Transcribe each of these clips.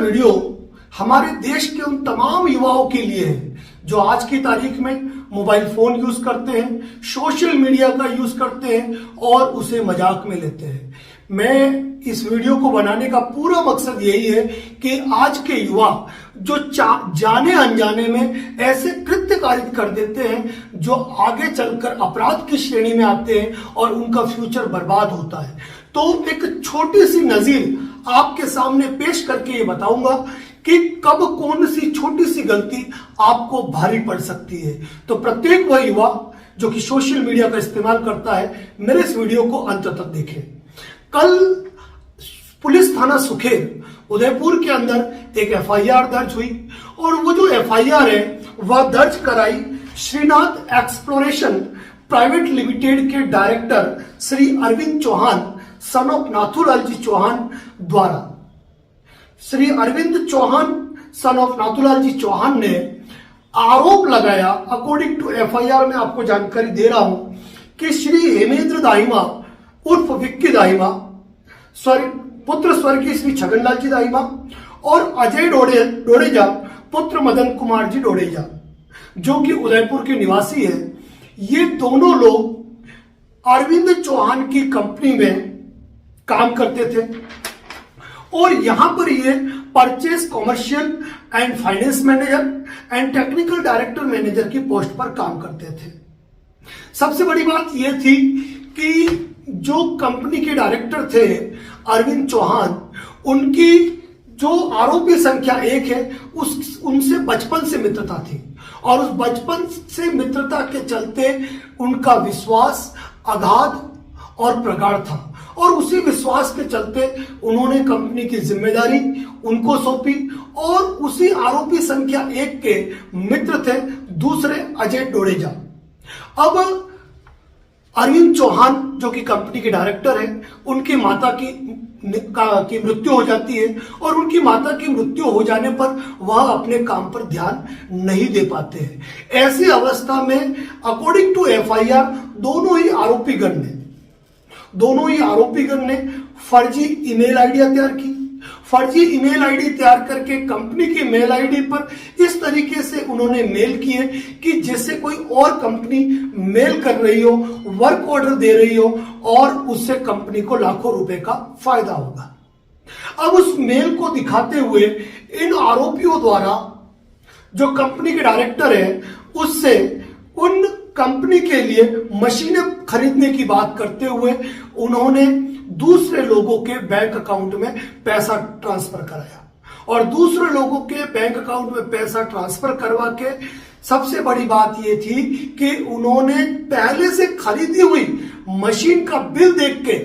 Video हमारे देश के उन तमाम युवाओं के लिए है जो आज की तारीख में मोबाइल फोन यूज करते हैं, सोशल मीडिया का यूज करते हैं और उसे मजाक में लेते हैं। मैं इस वीडियो को बनाने का पूरा मकसद यही है कि आज के युवा जो जाने अनजाने में ऐसे कृत्य कारित कर देते हैं जो आगे चलकर अपराध की श्रेणी में आते हैं और उनका फ्यूचर बर्बाद होता है। तो एक छोटी सी नजीर आपके सामने पेश करके ये बताऊंगा कि कब कौन सी छोटी सी गलती आपको भारी पड़ सकती है। तो प्रत्येक वह युवा जो कि सोशल मीडिया का इस्तेमाल करता है, मेरे इस वीडियो को अंत तक देखें। कल पुलिस थाना सुखेर उदयपुर के अंदर एक एफआईआर दर्ज हुई और वो जो एफआईआर है वह दर्ज कराई श्रीनाथ एक्सप्लोरेशन प्राइवेट लिमिटेड के director Shri Arvind Chauhan son of Nathulal ji Chauhan द्वारा। श्री अरविंद चौहान सन ऑफ नाथूलाल जी चौहान ने आरोप लगाया, अकॉर्डिंग टू एफआईआर में आपको जानकारी दे रहा हूं, कि श्री हेमेंद्र दाहिमा उर्फ विक्की दाहिमा पुत्र स्वर्गीय श्री छगनलाल जी दाहिमा और अजय डोडेजा पुत्र मदन कुमार जी डोडेजा जो कि उदयपुर के निवासी है, ये दोनों लोग अरविंद चौहान की कंपनी में काम करते थे और यहां पर ये purchase commercial and finance manager and technical director manager की पोस्ट पर काम करते थे। सबसे बड़ी बात यह थी कि जो कंपनी के डायरेक्टर थे अरविंद चौहान, उनकी जो आरोपी संख्या 1 है उनसे बचपन से मित्रता थी और उस बचपन से मित्रता के चलते उनका विश्वास अगाध और प्रगाढ़ था और उसी विश्वास के चलते उन्होंने कंपनी की जिम्मेदारी उनको सौंपी और उसी आरोपी संख्या 1 के मित्र थे दूसरे अजय डोडेजा। अब अरविंद चौहान जो कि कंपनी के डायरेक्टर हैं, उनकी माता की मृत्यु हो जाती है और उनकी माता की मृत्यु हो जाने पर वह अपने काम पर ध्यान नहीं दे पाते हैं। ऐसी अवस्था में अकॉर्डिंग टू एफआईआर दोनों ही आरोपीगण ने फर्जी ईमेल आईडियां तैयार की। फर्जी ईमेल आईडी तैयार करके कंपनी की मेल आईडी पर इस तरीके से उन्होंने मेल किए कि जैसे कोई और कंपनी मेल कर रही हो, वर्क ऑर्डर दे रही हो और उससे कंपनी को लाखों रुपए का फायदा होगा। अब उस मेल को दिखाते हुए इन आरोपियों द्वारा जो कंपनी के डायरेक्टर है उससे उन कंपनी के लिए मशीनें खरीदने की बात करते हुए उन्होंने दूसरे लोगों के बैंक अकाउंट में पैसा ट्रांसफर कराया और दूसरे लोगों के बैंक अकाउंट में पैसा ट्रांसफर करवा के सबसे बड़ी बात यह थी कि उन्होंने पहले से खरीदी हुई मशीन का बिल देख के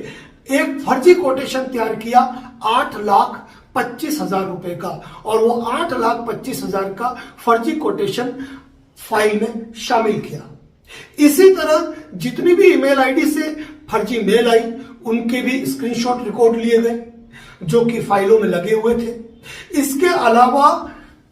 एक फर्जी कोटेशन तैयार किया 8,25,000 रुपए का और वो 8,25,000 का फर्जी कोटेशन फाइल में शामिल किया। इसी तरह जितनी भी ईमेल आईडी से फर्जी मेल आई उनके भी स्क्रीनशॉट रिकॉर्ड लिए गए जो कि फाइलों में लगे हुए थे। इसके अलावा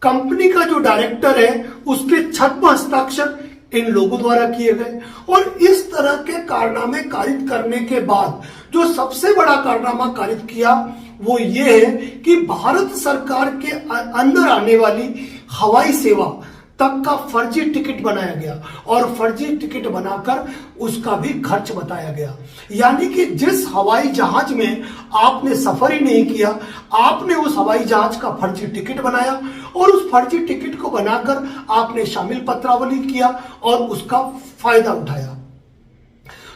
कंपनी का जो डायरेक्टर है उसके छद्म हस्ताक्षर इन लोगों द्वारा किए गए और इस तरह के कारनामे कारित करने के बाद जो सबसे बड़ा कारनामा कारित किया वो ये है कि भारत सरकार के अंदर आने वाली हवाई सेवा तक का फर्जी टिकट बनाया गया और फर्जी टिकट बनाकर उसका भी खर्च बताया गया। यानी कि जिस हवाई जहाज में आपने सफर ही नहीं किया, आपने उस हवाई जहाज का फर्जी टिकट बनाया और उस फर्जी टिकट को बनाकर आपने शामिल पत्रावली किया और उसका फायदा उठाया।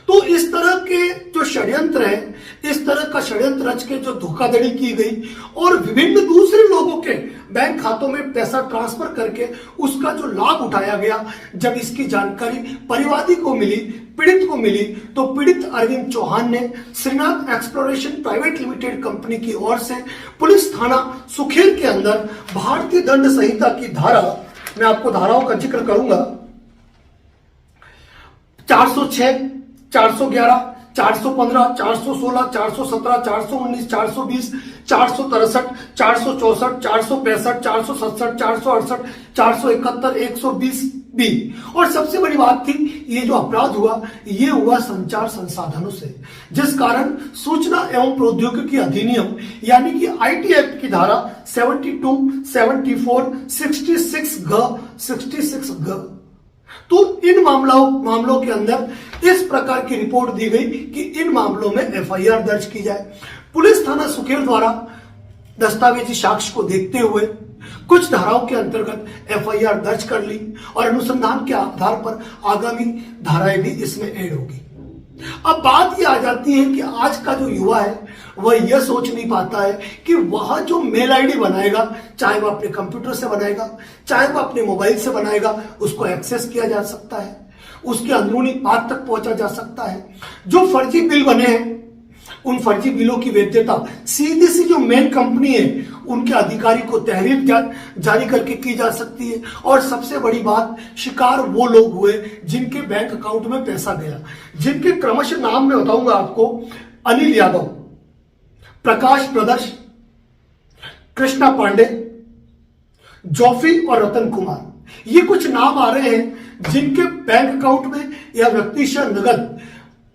तो इस तरह के जो षड्यंत्र है, इस तरह का षड्यंत्र रच के जो धोखाधड़ी की गई और विभिन्न दूसरे लोगों के बैंक खातों में पैसा ट्रांसफर करके उसका जो लाभ उठाया गया, जब इसकी जानकारी परिवादी को मिली, पीड़ित को मिली, तो पीड़ित अरविंद चौहान ने Srinath exploration private limited company की ओर से पुलिस थाना सुखेर के अंदर भारतीय दंड संहिता की धारा, मैं आपको धाराओं का जिक्र करूंगा, 406, 411, 415, 416, 417, 419, 420, 463, 464, 465, 467, 468, 471, 120 बी। और सबसे बड़ी बात थी, ये जो अपराध हुआ ये हुआ संचार संसाधनों से, जिस कारण सूचना एवं प्रौद्योगिकी अधिनियम यानी कि आईटी एक्ट की धारा 72, 74, 66 ग तो इन मामलों के अंदर इस प्रकार की रिपोर्ट दी गई कि इन मामलों में एफआईआर दर्ज की जाए। पुलिस थाना सुखेर द्वारा दस्तावेजी साक्ष्य को देखते हुए कुछ धाराओं के अंतर्गत एफआईआर दर्ज कर ली और अनुसंधान के आधार पर आगामी धाराएं भी इसमें ऐड होगी। अब बात ये आ जाती है कि आज का जो युवा है वह यह सोच नहीं पाता है कि वह जो मेल आईडी बनाएगा, चाहे वह अपने कंप्यूटर से बनाएगा, चाहे वह अपने मोबाइल से बनाएगा, उसको एक्सेस किया जा सकता है, उसके अंदरूनी बात तक पहुंचा जा सकता है। जो फर्जी बिल बने हैं उन फर्जी बिलों की वैधता सीधी सी जो मेन कंपनी है उनके अधिकारी को तहरीर जारी करके की जा सकती है। और सबसे बड़ी बात, शिकार वो लोग हुए जिनके बैंक अकाउंट में पैसा गया, जिनके क्रमशः नाम मैं बताऊंगा आपको, अनिल यादव, प्रकाश ब्रदर्स, कृष्णा पांडे, जॉफी और रतन कुमार, ये कुछ नाम आ रहे हैं जिनके बैंक अकाउंट में या व्यक्तिशः नगद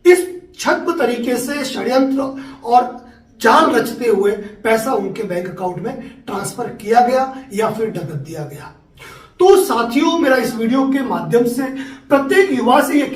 इस छद्म तरीके से षड्यंत्र और जाल रचते हुए पैसा उनके बैंक अकाउंट में ट्रांसफर किया गया या फिर नगद दिया गया। तो साथियों, मेरा इस वीडियो के माध्यम से प्रत्येक युवा से यह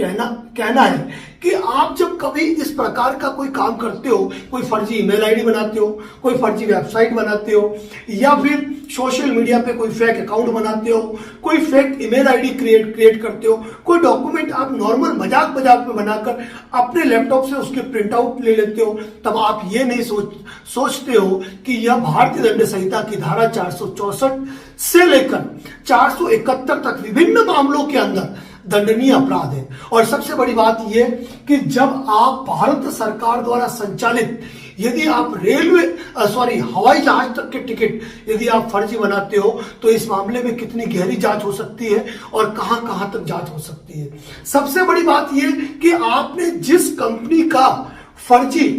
कहना है कि आप जब कभी इस प्रकार का कोई काम करते हो, कोई फर्जी ईमेल आईडी बनाते हो, कोई फर्जी वेबसाइट बनाते हो, या फिर सोशल मीडिया पे कोई फेक अकाउंट बनाते हो, कोई फेक ईमेल आईडी क्रिएट करते हो, कोई डॉक्यूमेंट आप नॉर्मल मजाक में बनाकर अपने लैपटॉप से उसके प्रिंट आउट ले लेते हो, तब आप ये नहीं सोचते हो कि यह भारतीय दंड संहिता की धारा 464 से लेकर 471 तक विभिन्न मामलों के अंदर दंडनीय अपराध है। और सबसे बड़ी बात यह कि जब आप भारत सरकार द्वारा संचालित यदि आप हवाई जहाज तक के टिकट यदि आप फर्जी बनाते हो तो इस मामले में कितनी गहरी जांच हो सकती है और कहां तक जांच हो सकती है। सबसे बड़ी बात यह कि आपने जिस कंपनी का फर्जी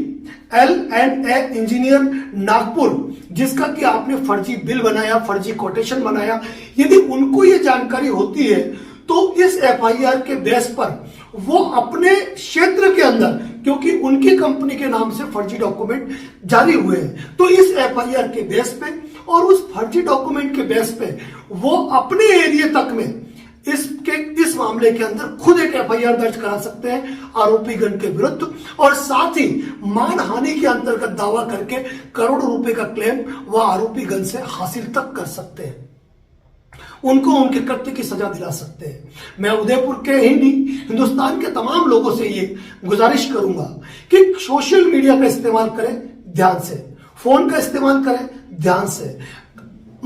L&A इंजीनियर नागपुर, जिसका कि आपने फर्जी बिल बनाया, फर्जी कोटेशन बनाया, यदि उनको ये जानकारी होती है तो इस एफआईआर के बेस पर वो अपने क्षेत्र के अंदर, क्योंकि उनकी कंपनी के नाम से फर्जी डॉक्यूमेंट जारी हुए हैं, तो इस एफआईआर के बेस पे और उस फर्जी डॉक्यूमेंट के बेस पे वो अपने एरिया तक में इस मामले के अंदर खुद एक एफआईआर दर्ज करा सकते हैं आरोपीगण के विरुद्ध, और साथ ही मानहानि के अंतर्गत दावा करके करोड़ों रुपए का क्लेम वह आरोपीगण से हासिल तक कर सकते हैं, उनको उनके कृत्य की सजा दिला सकते हैं। मैं उदयपुर के ही नहीं, हिंदुस्तान के तमाम लोगों से ये गुजारिश करूंगा कि सोशल मीडिया का इस्तेमाल करें ध्यान से, फोन का इस्तेमाल करें ध्यान से।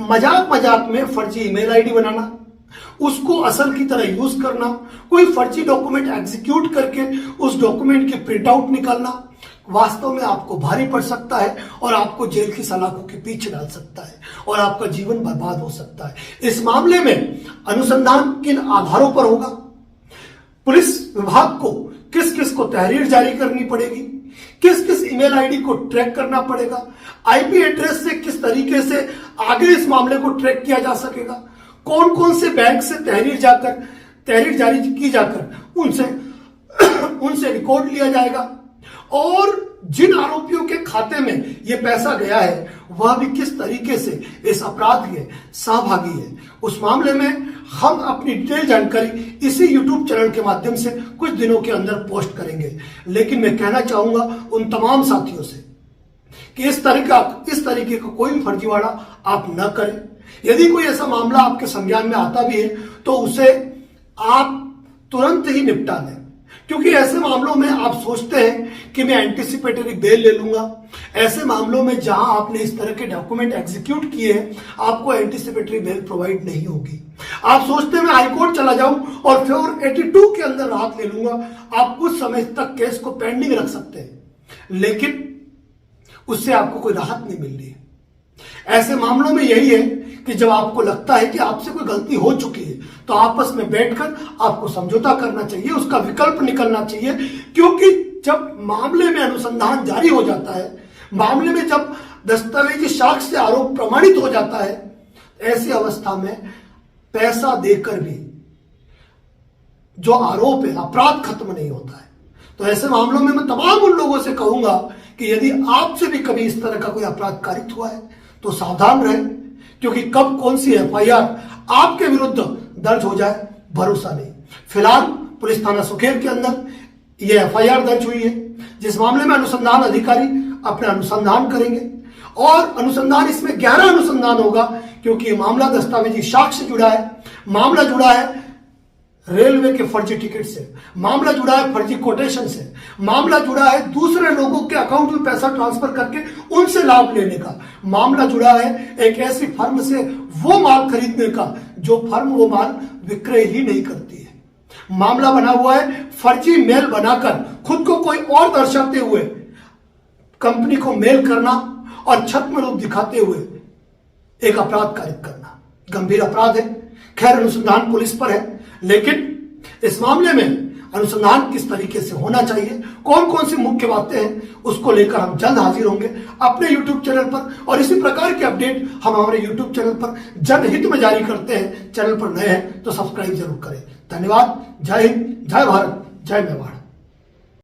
मजाक में फर्जी ईमेल आईडी बनाना, उसको असल की तरह यूज करना, कोई फर्जी डॉक्यूमेंट एग्जीक्यूट करके उस डॉक्यूमेंट की प्रिंट आउट निकालना वास्तव में आपको भारी पड़ सकता है और आपको जेल की सलाखों के पीछे डाल सकता है और आपका जीवन बर्बाद हो सकता है। इस मामले में अनुसंधान किन आधारों पर होगा, पुलिस विभाग को किस किस को तहरीर जारी करनी पड़ेगी, किस किस ईमेल आईडी को ट्रैक करना पड़ेगा, आईपी एड्रेस से किस तरीके से आगे इस मामले को ट्रैक किया जा सकेगा, कौन कौन से बैंक से तहरीर जारी की जाकर उनसे रिकॉर्ड लिया जाएगा, और जिन आरोपियों के खाते में यह पैसा गया है वह भी किस तरीके से इस अपराध के सहभागी है। उस मामले में हम अपनी डिटेल जानकारी इसी YouTube चैनल के माध्यम से कुछ दिनों के अंदर पोस्ट करेंगे। लेकिन मैं कहना चाहूंगा उन तमाम साथियों से कि इस तरीके का कोई फर्जीवाड़ा आप न करें। यदि कोई ऐसा मामला आपके संज्ञान में आता भी है तो उसे आप तुरंत ही निपटा लें, क्योंकि ऐसे मामलों में आप सोचते हैं कि मैं एंटीसिपेटरी बेल ले लूंगा। ऐसे मामलों में जहां आपने इस तरह के डॉक्यूमेंट एग्जीक्यूट किए हैं आपको एंटीसिपेटरी बेल प्रोवाइड नहीं होगी। आप सोचते हैं मैं हाईकोर्ट चला जाऊं और 482 के अंदर राहत ले लूंगा। आप कुछ समय तक केस को पेंडिंग रख सकते हैं, लेकिन उससे आपको कोई राहत नहीं मिल रही है। ऐसे मामलों में यही है कि जब आपको लगता है कि आपसे कोई गलती हो चुकी है तो आपस में बैठकर आपको समझौता करना चाहिए, उसका विकल्प निकलना चाहिए। क्योंकि जब मामले में अनुसंधान जारी हो जाता है, मामले में जब दस्तावेजी साक्ष्य से आरोप प्रमाणित हो जाता है, ऐसी अवस्था में पैसा देकर भी जो आरोप है, अपराध खत्म नहीं होता है। तो ऐसे मामलों में मैं तमाम उन लोगों से कहूंगा कि यदि आपसे भी कभी इस तरह का कोई अपराध कारित हुआ है तो सावधान रहें, क्योंकि कब कौन सी एफआईआर आपके विरुद्ध दर्ज हो जाए भरोसा नहीं। फिलहाल पुलिस थाना सुखेर के अंदर यह एफआईआर दर्ज हुई है, जिस मामले में अनुसंधान अधिकारी अपने अनुसंधान करेंगे और अनुसंधान इसमें गहरा अनुसंधान होगा, क्योंकि ये मामला दस्तावेजी साक्ष्य से जुड़ा है, मामला जुड़ा है रेलवे के फर्जी टिकट से, मामला जुड़ा है फर्जी कोटेशन से, मामला जुड़ा है दूसरे लोगों के अकाउंट में पैसा ट्रांसफर करके उनसे लाभ लेने का, मामला जुड़ा है एक ऐसी फर्म से वो माल खरीदने का जो फर्म वो माल विक्रय ही नहीं करती है। मामला बना हुआ है फर्जी मेल बनाकर खुद को कोई और दर्शाते हुए कंपनी को मेल करना और छद्म रूप दिखाते हुए एक अपराध कारित करना गंभीर अपराध है। खैर अनुसंधान पुलिस पर है, लेकिन इस मामले में अनुसंधान किस तरीके से होना चाहिए, कौन कौन सी मुख्य बातें हैं, उसको लेकर हम जल्द हाजिर होंगे अपने YouTube चैनल पर। और इसी प्रकार के अपडेट हम हमारे YouTube चैनल पर जनहित में जारी करते हैं। चैनल पर नए हैं तो सब्सक्राइब जरूर करें। धन्यवाद। जय हिंद, जय भारत, जय मेवाड़।